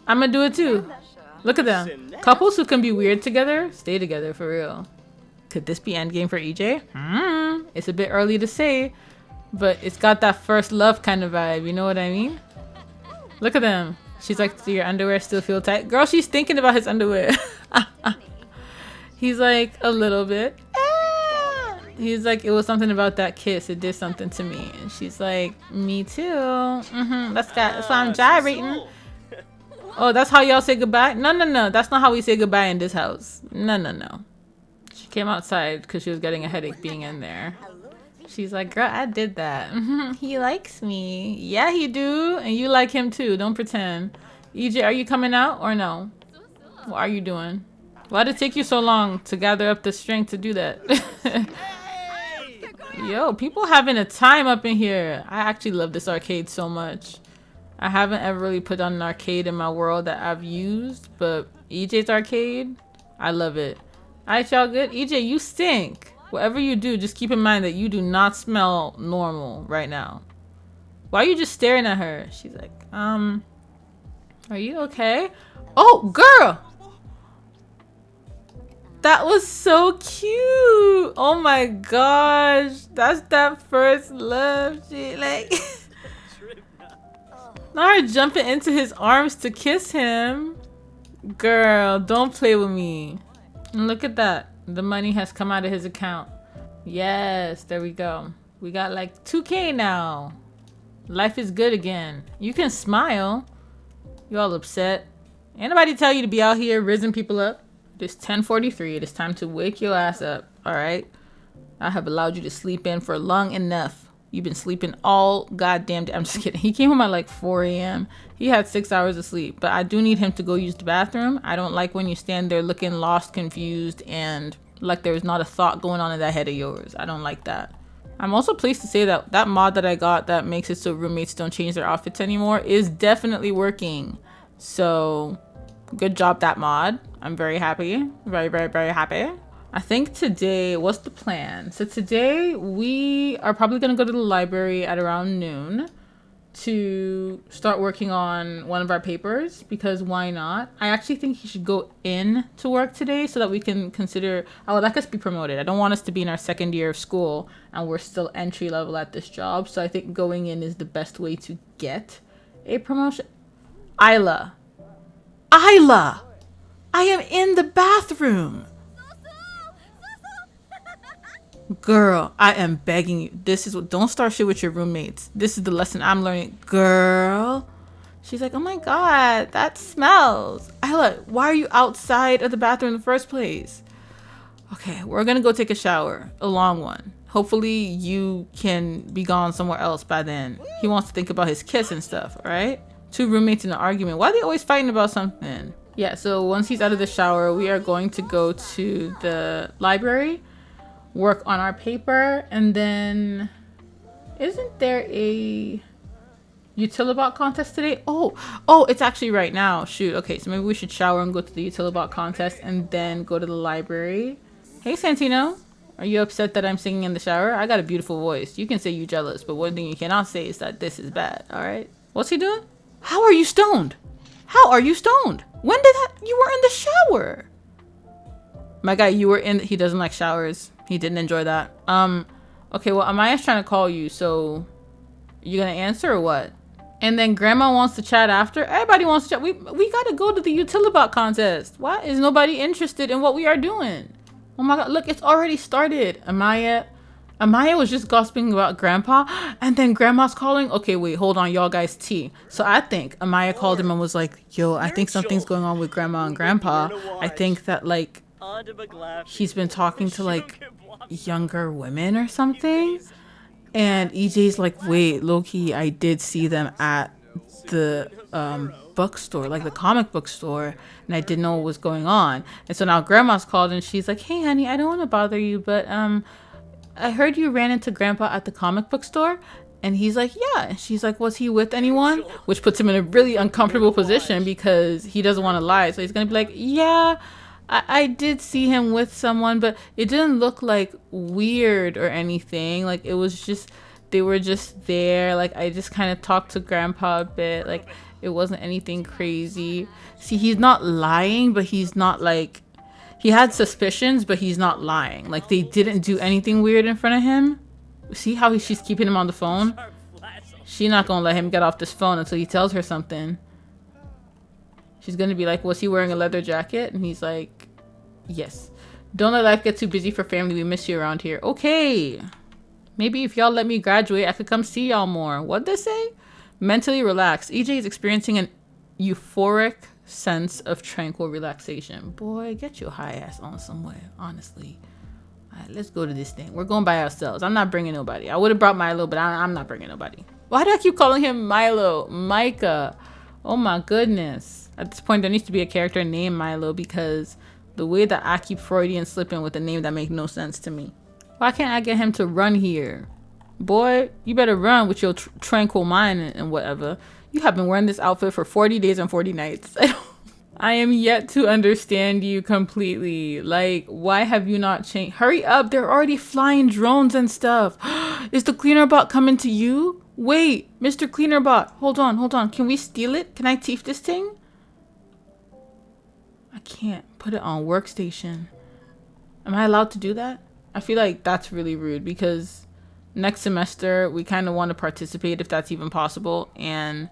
gonna do it too. Look at them. Couples who can be weird together, stay together for real. Could this be endgame for EJ? It's a bit early to say, but it's got that first love kind of vibe. You know what I mean? Look at them. She's like, do your underwear still feel tight? Girl, she's thinking about his underwear. He's like, a little bit. He's like, it was something about that kiss. It did something to me. And she's like, me too. That's why I'm gyrating. Oh, that's how y'all say goodbye? No, no, no. That's not how we say goodbye in this house. No, no, no. She came outside because she was getting a headache being in there. She's like, girl, I did that. He likes me. Yeah, he do. And you like him too. Don't pretend. EJ, are you coming out or no? What are you doing? Why did it take you so long to gather up the strength to do that? Yo, people having a time up in here. I actually love this arcade so much. I haven't ever really put on an arcade in my world that I've used, but EJ's arcade, I love it. Alright, y'all good? EJ, you stink. Whatever you do, just keep in mind that you do not smell normal right now. Why are you just staring at her? She's like, are you okay? Oh, girl! That was so cute. Oh my gosh. That's that first love. She like now her jumping into his arms to kiss him. Girl, don't play with me. And look at that. The money has come out of his account. Yes, there we go. We got like 2K now. Life is good again. You can smile. You all upset. Anybody tell you to be out here rizzing people up? It's 10:43. It is time to wake your ass up. All right. I have allowed you to sleep in for long enough. You've been sleeping all goddamn day. I'm just kidding. He came home at like 4 a.m. He had 6 hours of sleep, but I do need him to go use the bathroom. I don't like when you stand there looking lost, confused, and like there's not a thought going on in that head of yours. I don't like that. I'm also pleased to say that that mod that I got that makes it so roommates don't change their outfits anymore is definitely working. So good job, that mod. I'm very happy. Very, very, very happy. I think today, what's the plan? So today we are probably going to go to the library at around noon to start working on one of our papers, because why not? I actually think he should go in to work today so that we can consider, I would like us to be promoted. I don't want us to be in our second year of school and we're still entry level at this job. So I think going in is the best way to get a promotion. Isla, I am in the bathroom. Girl, I am begging you. This is what, don't start shit with your roommates. This is the lesson I'm learning. Girl. She's like, oh my God, that smells. Isla, why are you outside of the bathroom in the first place? Okay, we're gonna go take a shower. A long one. Hopefully you can be gone somewhere else by then. He wants to think about his kiss and stuff, all right? Two roommates in an argument. Why are they always fighting about something? Yeah, so once he's out of the shower, we are going to go to the library, work on our paper, and then isn't there a Utilibot contest today? Oh, it's actually right now. Shoot. Okay, so maybe we should shower and go to the Utilibot contest and then go to the library. Hey Santino, are you upset that I'm singing in the shower? I got a beautiful voice. You can say you jealous, but one thing you cannot say is that this is bad. All right, what's he doing? How are you stoned? How are you stoned? When did that? You were in the shower. My guy, you were in. He doesn't like showers. He didn't enjoy that. Okay, well, Amaya's trying to call you, so you gonna answer or what? And then grandma wants to chat after. Everybody wants to chat. We gotta go to the Utilibot contest. Why is nobody interested in what we are doing? Oh my God, look, it's already started. Amaya was just gossiping about grandpa, and then grandma's calling. Okay, wait, hold on, y'all guys, tea. So I think Amaya called him and was like, yo, I think something's going on with grandma and grandpa. I think that, like, he's been talking to, like, younger women or something. And EJ's like, wait, low-key, I did see them at the bookstore, like the comic book store, and I didn't know what was going on. And so now grandma's called and she's like, hey honey, I don't want to bother you, but I heard you ran into grandpa at the comic book store. And he's like, yeah. And she's like, was he with anyone? Which puts him in a really uncomfortable position because he doesn't want to lie. So he's gonna be like, yeah, I did see him with someone, but it didn't look like weird or anything. Like, it was just, they were just there. Like, I just kind of talked to grandpa a bit. Like, it wasn't anything crazy. See, he's not lying, but he's not like, he had suspicions, but he's not lying. Like, they didn't do anything weird in front of him. See how she's keeping him on the phone? She's not gonna let him get off this phone until he tells her something. She's gonna be like, was he wearing a leather jacket? And he's like, yes. Don't let life get too busy for family. We miss you around here. Okay. Maybe if y'all let me graduate, I could come see y'all more. What'd they say? Mentally relaxed. EJ is experiencing an euphoric sense of tranquil relaxation. Boy, get your high ass on somewhere, honestly. All right, let's go to this thing. We're going by ourselves. I'm not bringing nobody. I would have brought Milo, but I'm not bringing nobody. Why do I keep calling him Milo? Micah. Oh my goodness. At this point, there needs to be a character named Milo because the way that I keep Freudian slipping with a name that makes no sense to me. Why can't I get him to run here? Boy, you better run with your tranquil mind and whatever. You have been wearing this outfit for 40 days and 40 nights. I am yet to understand you completely. Like, why have you not changed? Hurry up. They're already flying drones and stuff. Is the cleaner bot coming to you? Wait, Mr. Cleaner bot. Hold on. Can we steal it? Can I thief this thing? I can't put it on workstation. Am I allowed to do that? I feel like that's really rude because next semester we kind of want to participate if that's even possible. And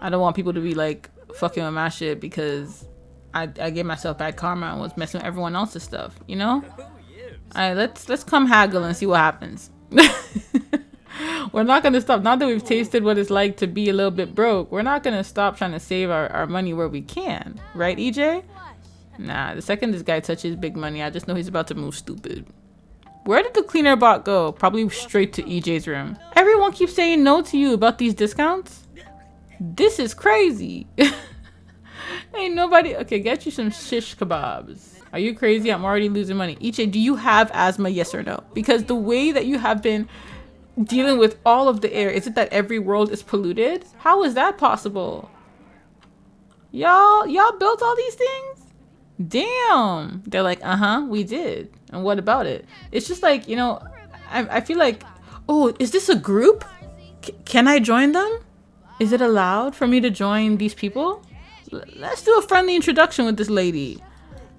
I don't want people to be like fucking with my shit because I gave myself bad karma and was messing with everyone else's stuff, you know? Alright, let's come haggle and see what happens. We're not gonna stop. Now that we've tasted what it's like to be a little bit broke, we're not gonna stop trying to save our money where we can. Right, EJ? Nah, the second this guy touches big money, I just know he's about to move stupid. Where did the cleaner bot go? Probably straight to EJ's room. Everyone keeps saying no to you about these discounts. This is crazy. Ain't nobody. Okay, get you some shish kebabs. Are you crazy? I'm already losing money. EJ, do you have asthma? Yes or no? Because the way that you have been dealing with all of the air, is it that every world is polluted? How is that possible? Y'all built all these things? Damn. They're like, we did. And what about it? It's just like, I feel like, oh, is this a group? Can I join them? Is it allowed for me to join these people? Let's do a friendly introduction with this lady.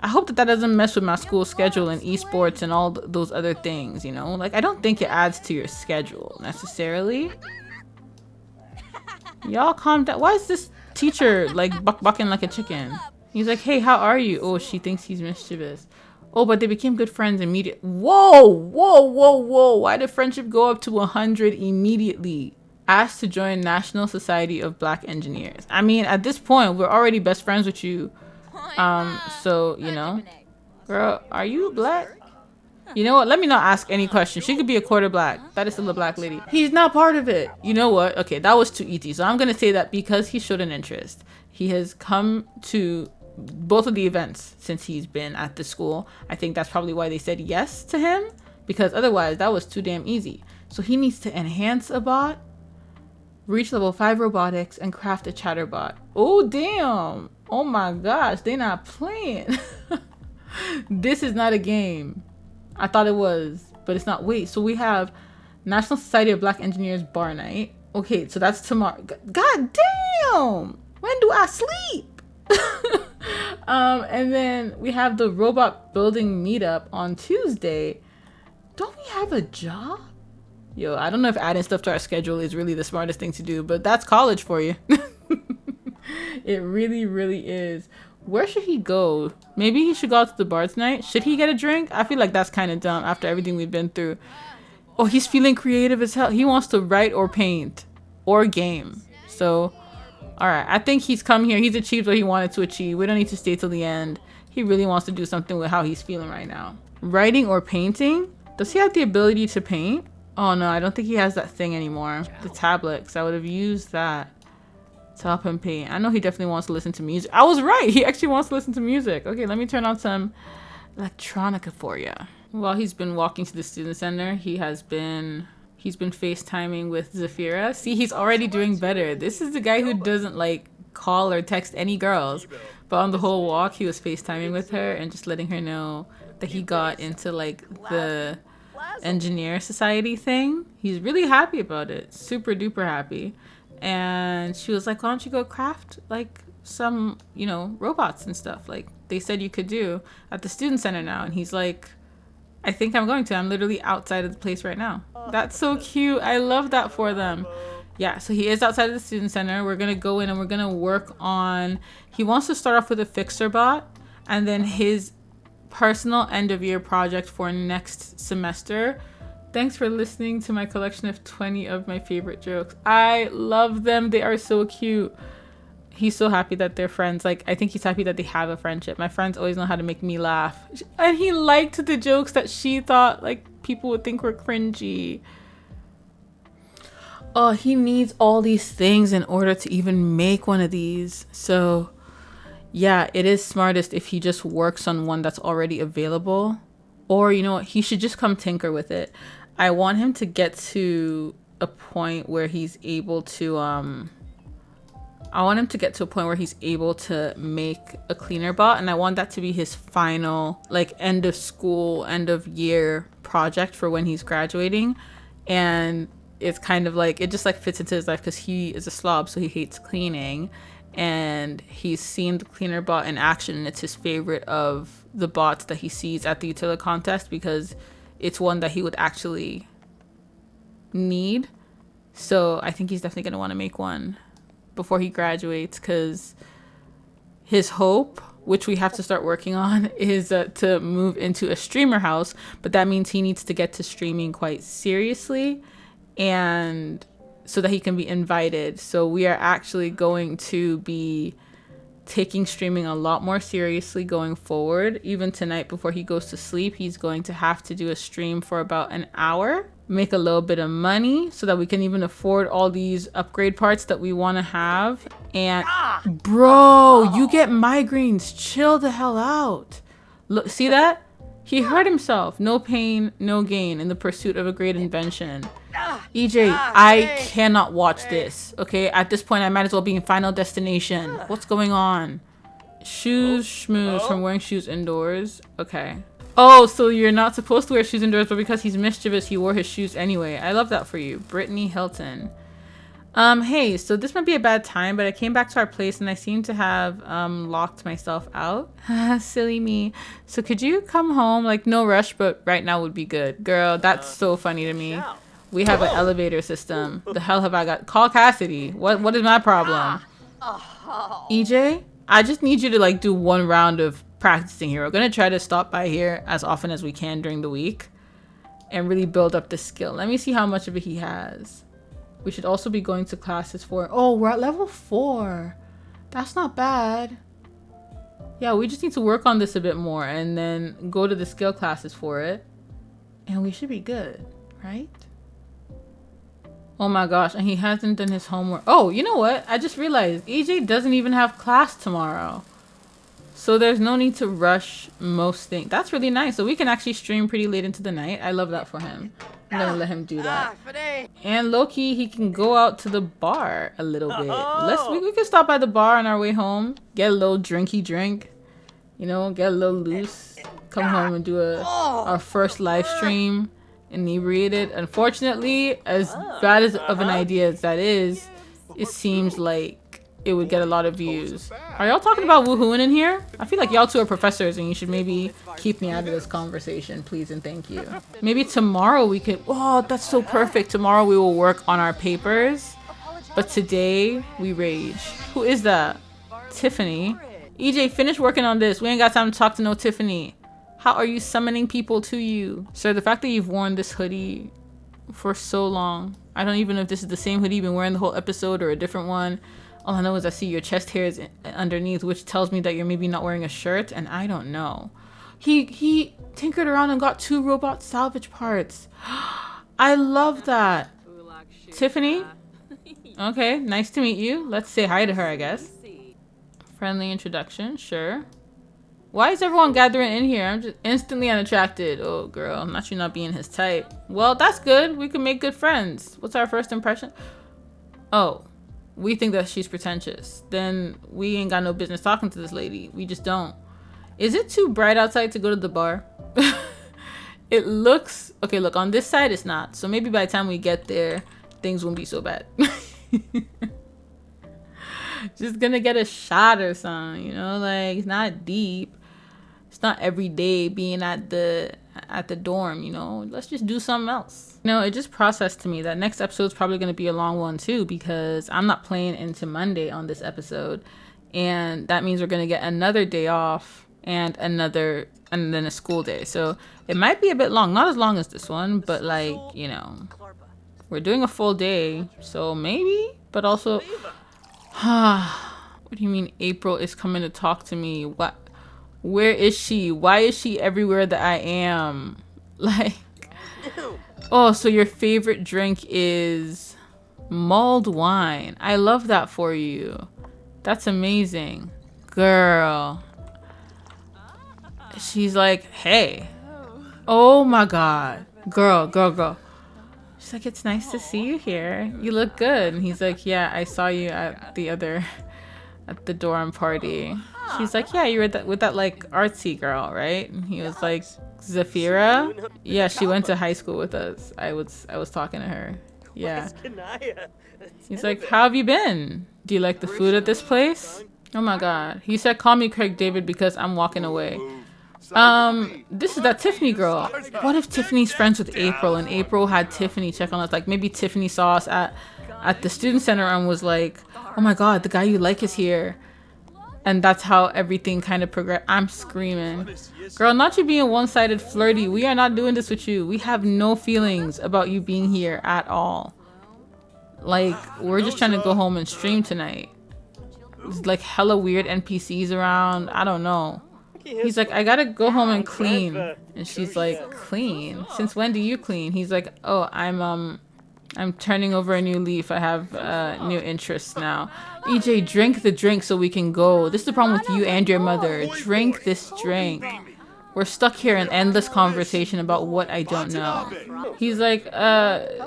I hope that doesn't mess with my school schedule and esports and all those other things, you know? Like, I don't think it adds to your schedule necessarily. Y'all calm down. Why is this teacher like bucking like a chicken? He's like, hey, how are you? Oh, she thinks he's mischievous. Oh, but they became good friends immediately. Whoa, whoa, whoa, whoa. Why did friendship go up to 100 immediately? Asked to join National Society of Black Engineers. I mean, at this point, we're already best friends with you. So, you know. Girl, are you black? You know what? Let me not ask any questions. She could be a quarter black. That is still a black lady. He's not part of it. You know what? Okay, that was too easy. So I'm going to say that because he showed an interest, he has come to both of the events since he's been at the school. I think that's probably why they said yes to him, because otherwise that was too damn easy. So he needs to enhance a bot, reach level 5 robotics, and craft a chatterbot. Oh, damn. Oh my gosh, they not playing. This is not a game. I thought it was, but it's not. Wait, so we have National Society of Black Engineers bar night. Okay, so that's tomorrow. God damn! When do I sleep? And then we have the robot building meetup on Tuesday. Don't we have a job? Yo, I don't know if adding stuff to our schedule is really the smartest thing to do, but that's college for you. It really, really is. Where should he go? Maybe he should go out to the bar tonight. Should he get a drink? I feel like that's kind of dumb after everything we've been through. Oh, he's feeling creative as hell. He wants to write or paint or game. So, all right. I think he's come here. He's achieved what he wanted to achieve. We don't need to stay till the end. He really wants to do something with how he's feeling right now. Writing or painting? Does he have the ability to paint? Oh, no. I don't think he has that thing anymore. The tablet, because I would have used that to help him paint. I know he definitely wants to listen to music. I was right. He actually wants to listen to music. Okay, let me turn on some electronica for you. While he's been walking to the student center, he's been FaceTiming with Zafira. See, he's already doing better. This is the guy who doesn't like call or text any girls. But on the whole walk, he was FaceTiming with her and just letting her know that he got into like the engineer society thing. He's really happy about it. Super duper happy. And she was like, why don't you go craft like some, you know, robots and stuff like they said you could do at the student center now. And he's like, I think I'm going to. I'm literally outside of the place right now. That's so cute. I love that for them. Yeah, so he is outside of the student center. We're going to go in and we're going to work on, he wants to start off with a fixer bot and then his personal end of year project for next semester. Thanks for listening to my collection of 20 of my favorite jokes. I love them. They are so cute. He's so happy that they're friends. Like, I think he's happy that they have a friendship. My friends always know how to make me laugh. And he liked the jokes that she thought, like, people would think were cringy. Oh, he needs all these things in order to even make one of these. So, yeah, it is smartest if he just works on one that's already available. Or, you know what, he should just come tinker with it. I want him to get to a point where he's able to, make a cleaner bot. And I want that to be his final, like, end of school, end of year project for when he's graduating. And it's kind of like, it just, like, fits into his life because he is a slob, so he hates cleaning. And he's seen the cleaner bot in action, and it's his favorite of the bots that he sees at the utility contest because it's one that he would actually need. So I think he's definitely going to want to make one before he graduates, because his hope, which we have to start working on, is to move into a streamer house. But that means he needs to get to streaming quite seriously, and so that he can be invited. So we are actually going to be taking streaming a lot more seriously going forward. Even tonight before he goes to sleep, he's going to have to do a stream for about an hour, make a little bit of money so that we can even afford all these upgrade parts that we want to have. And bro, you get migraines. Chill the hell out. Look, see that? He hurt himself. No pain, no gain in the pursuit of a great invention. EJ, I cannot watch this. Okay, at this point, I might as well be in Final Destination. What's going on? Shoes schmooze from wearing shoes indoors. Okay. Oh, so you're not supposed to wear shoes indoors, but because he's mischievous, he wore his shoes anyway. I love that for you. Brittany Hilton. Hey, so this might be a bad time, but I came back to our place and I seem to have locked myself out. Silly me. So could you come home? Like, no rush, but right now would be good. Girl, that's so funny to me. We have an elevator system. The hell have I got? Call Cassidy. What is my problem? EJ, I just need you to like do one round of practicing here. We're gonna try to stop by here as often as we can during the week and really build up the skill. Let me see how much of it he has. We should also be going to classes for... Oh, we're at level 4. That's not bad. Yeah, we just need to work on this a bit more and then go to the skill classes for it. And we should be good, right? Oh my gosh, and he hasn't done his homework. Oh, you know what? I just realized EJ doesn't even have class tomorrow. So there's no need to rush most things. That's really nice. So we can actually stream pretty late into the night. I love that for him. I'm gonna let him do that. And low-key, he can go out to the bar a little bit. We can stop by the bar on our way home. Get a little drinky drink. You know, get a little loose. Come home and do our first live stream. Inebriated. Unfortunately, as bad as of an idea as that is, it seems like it would get a lot of views. Are y'all talking about woohooing in here? I feel like y'all two are professors and you should maybe keep me out of this conversation, please and thank you. Maybe tomorrow we could... Oh, that's so perfect. Tomorrow we will work on our papers. But today we rage. Who is that? Tiffany. EJ, finish working on this. We ain't got time to talk to no Tiffany. How are you summoning people to you? Sir, the fact that you've worn this hoodie for so long. I don't even know if this is the same hoodie you've been wearing the whole episode or a different one. All I know is I see your chest hairs underneath, which tells me that you're maybe not wearing a shirt, and I don't know. He tinkered around and got 2 robot salvage parts. I love that. Tiffany? Okay, nice to meet you. Let's say hi to her, I guess. Friendly introduction, sure. Why is everyone gathering in here? I'm just instantly unattracted. Oh, girl, not you not being his type. Well, that's good. We can make good friends. What's our first impression? Oh. We think that she's pretentious. Then we ain't got no business talking to this lady. We just don't. Is it too bright outside to go to the bar? It looks... Okay, look, on this side it's not. So maybe by the time we get there, things won't be so bad. Just gonna get a shot or something, you know? Like, it's not deep. It's not every day being at the dorm, you know? Let's just do something else. You know, it just processed to me that next episode's probably going to be a long one too, because I'm not playing into Monday on this episode, and that means we're going to get another day off and then a school day. So it might be a bit long, not as long as this one, but like, you know, we're doing a full day, so maybe, but also what do you mean April is coming to talk to me? What? Where is she? Why is she everywhere that I am? Like, oh, so your favorite drink is mulled wine. I love that for you. That's amazing. Girl. She's like, hey. Oh my God. Girl. She's like, it's nice to see you here. You look good. And he's like, yeah, I saw you at the dorm party. She's like, yeah, you were with that like artsy girl, right? And he was like, Zafira? Yeah, she went to high school with us. I was talking to her. Yeah. He's like, how have you been? Do you like the food at this place? Oh my God. He said, call me Craig David because I'm walking away. This is that Tiffany girl. What if Tiffany's friends with April and April had Tiffany check on us? Like maybe Tiffany saw us at the student center and was like, oh my God, the guy you like is here. And that's how everything kind of progressed. I'm screaming. Girl, not you being one-sided flirty. We are not doing this with you. We have no feelings about you being here at all. Like, we're just trying to go home and stream tonight. There's like hella weird NPCs around. I don't know. He's like, I gotta go home and clean. And she's like, clean? Since when do you clean? He's like, oh, I'm turning over a new leaf. I have new interests now. EJ, drink the drink so we can go. This is the problem with you and your mother. Drink this drink. We're stuck here in endless conversation about what I don't know. He's like,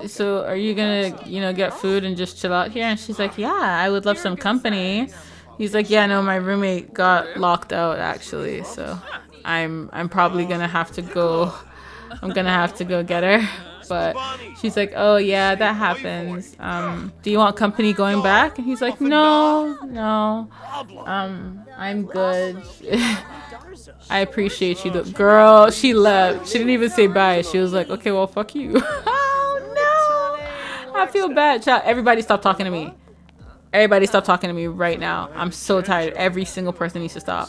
so are you gonna, you know, get food and just chill out here? And she's like, yeah, I would love some company. He's like, yeah, no, my roommate got locked out actually, so I'm probably gonna have to go. I'm gonna have to go get her. But she's like, oh yeah, that happens. Do you want company going back? And he's like, no, I'm good. I appreciate you. Girl, she left. She didn't even say bye. She was like, okay, well, fuck you. Oh no, I feel bad. Child, everybody stop talking to me. Everybody stop talking to me right now. I'm so tired. Every single person needs to stop.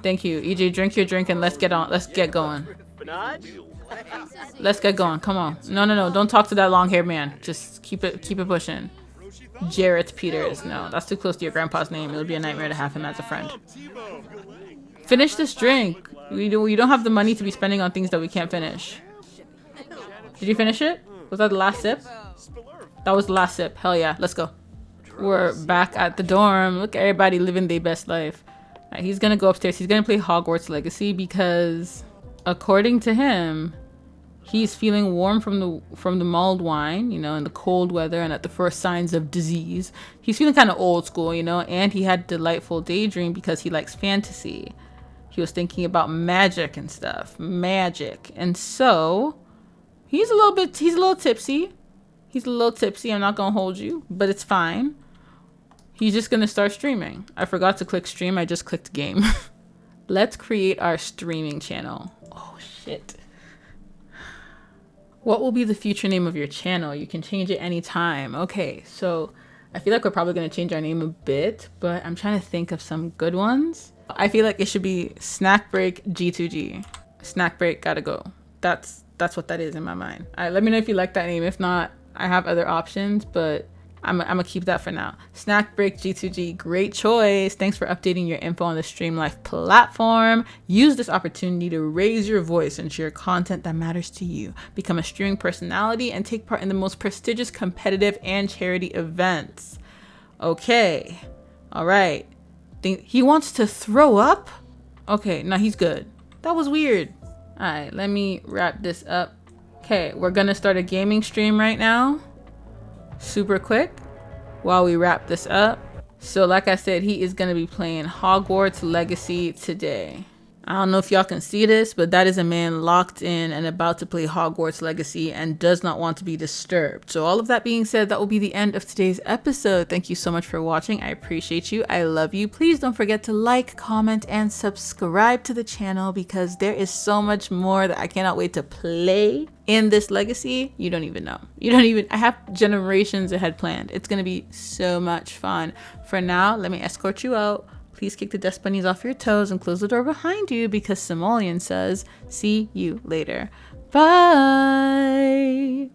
Thank you. EJ, drink your drink and let's get on. Let's get going. Let's get going. Come on. No. Don't talk to that long-haired man. Just keep it pushing. Jarrett Peters. No, that's too close to your grandpa's name. It'll be a nightmare to have him as a friend. Finish this drink. We don't have the money to be spending on things that we can't finish. Did you finish it? Was that the last sip? That was the last sip. Hell yeah. Let's go. We're back at the dorm. Look at everybody living their best life. Right, he's gonna go upstairs. He's gonna play Hogwarts Legacy because, according to him, he's feeling warm from the mulled wine, you know, in the cold weather and at the first signs of disease. He's feeling kind of old school, you know, and he had a delightful daydream because he likes fantasy. He was thinking about magic and stuff. Magic. And so, he's a little tipsy. He's a little tipsy. I'm not gonna hold you, but it's fine. He's just gonna start streaming. I forgot to click stream. I just clicked game. Let's create our streaming channel. Oh shit. What will be the future name of your channel? You can change it anytime. Okay, so I feel like we're probably gonna change our name a bit, but I'm trying to think of some good ones. I feel like it should be Snack Break G2G. Snack Break gotta go. That's what that is in my mind. All right, let me know if you like that name. If not, I have other options, but I'm gonna keep that for now. Snack Break G2G, great choice. Thanks for updating your info on the Stream Life platform. Use this opportunity to raise your voice and share content that matters to you. Become a streaming personality and take part in the most prestigious competitive and charity events. Okay, all right. He wants to throw up? Okay, no, he's good. That was weird. All right, let me wrap this up. Okay, we're gonna start a gaming stream right now. Super quick while we wrap this up. So like I said, he is going to be playing Hogwarts Legacy today. I don't know if y'all can see this, but that is a man locked in and about to play Hogwarts Legacy and does not want to be disturbed. So all of that being said, that will be the end of today's episode. Thank you so much for watching. I appreciate you. I love you. Please don't forget to like, comment, and subscribe to the channel because there is so much more that I cannot wait to play in this legacy. You don't even know. I have generations ahead planned. It's going to be so much fun. For now, let me escort you out. Please kick the dust bunnies off your toes and close the door behind you because Simollion says, see you later. Bye.